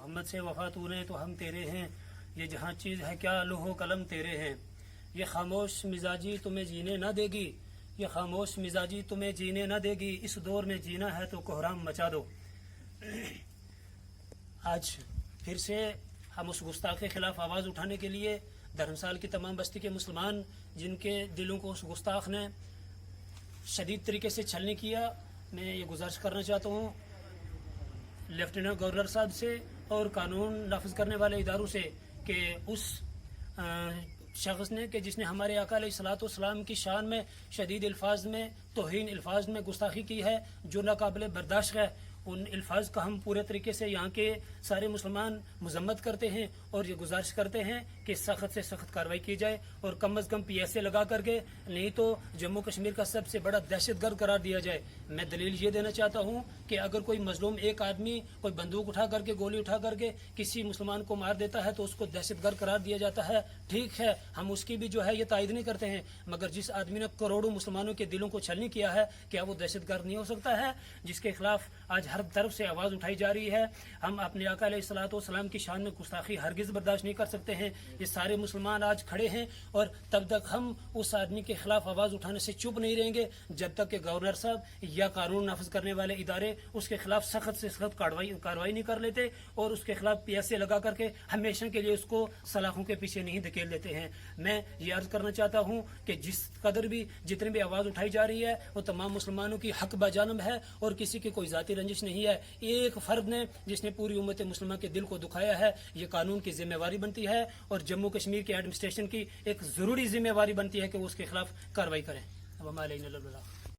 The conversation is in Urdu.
محمد سے وفا تونے تو ہم تیرے ہیں، یہ جہاں چیز ہے کیا لوح و قلم تیرے ہیں، یہ خاموش مزاجی تمہیں جینے نہ دے گی، یہ خاموش مزاجی تمہیں جینے نہ دے گی، اس دور میں جینا ہے تو کوہرام مچا دو۔ آج پھر سے ہم اس گستاخ کے خلاف آواز اٹھانے کے لیے دھرمسال کی تمام بستی کے مسلمان جن کے دلوں کو اس گستاخ نے شدید طریقے سے چھلنی کیا، میں یہ گزارش کرنا چاہتا ہوں لیفٹیننٹ گورنر صاحب سے اور قانون نافذ کرنے والے اداروں سے کہ اس شخص نے کہ جس نے ہمارے آقا علیہ الصلوۃ والسلام کی شان میں شدید الفاظ میں توہین الفاظ میں گستاخی کی ہے جو ناقابل برداشت ہے، ان الفاظ کا ہم پورے طریقے سے یہاں کے سارے مسلمان مذمت کرتے ہیں اور یہ گزارش کرتے ہیں کہ سخت سے سخت کارروائی کی جائے اور کم از کم پی ایس اے لگا کر کے، نہیں تو جموں کشمیر کا سب سے بڑا دہشت گرد قرار دیا جائے۔ میں دلیل یہ دینا چاہتا ہوں کہ اگر کوئی مظلوم ایک آدمی کوئی بندوق اٹھا کر کے گولی اٹھا کر کے کسی مسلمان کو مار دیتا ہے تو اس کو دہشت گرد قرار دیا جاتا ہے، ٹھیک ہے، ہم اس کی بھی جو ہے یہ تائید نہیں کرتے ہیں، مگر جس آدمی نے کروڑوں مسلمانوں کے دلوں کو چھلنی کیا ہے کیا وہ دہشت گرد نہیں ہو سکتا ہے؟ جس کے خلاف آج ہر طرف سے آواز اٹھائی جا رہی ہے۔ ہم اپنے آقا علیہ الصلوۃ والسلام کی شان میں گستاخی ہرگز برداشت نہیں کر سکتے ہیں۔ یہ سارے مسلمان آج کھڑے ہیں اور تب تک ہم اس آدمی کے خلاف آواز اٹھانے سے چپ نہیں رہیں گے جب تک کہ گورنر صاحب یا قانون نافذ کرنے والے ادارے اس کے خلاف سخت سے سخت کارروائی نہیں کر لیتے اور اس کے خلاف پی ایس اے لگا کر کے ہمیشہ کے لیے اس کو سلاخوں کے پیچھے نہیں دھکیل دیتے ہیں۔ میں یہ عرض کرنا چاہتا ہوں کہ جس قدر بھی جتنی بھی آواز اٹھائی جا رہی ہے وہ تمام مسلمانوں کی حق بجانب ہے اور کسی کی کوئی ذاتی رنجش نہیں ہے۔ ایک فرد نے جس نے پوری امت مسلمہ کے دل کو دکھایا ہے، یہ قانون کی ذمہ داری بنتی ہے اور جموں کشمیر کے ایڈمنسٹریشن کی ایک ضروری ذمہ داری بنتی ہے کہ وہ اس کے خلاف کارروائی کریں۔ اب ہمارے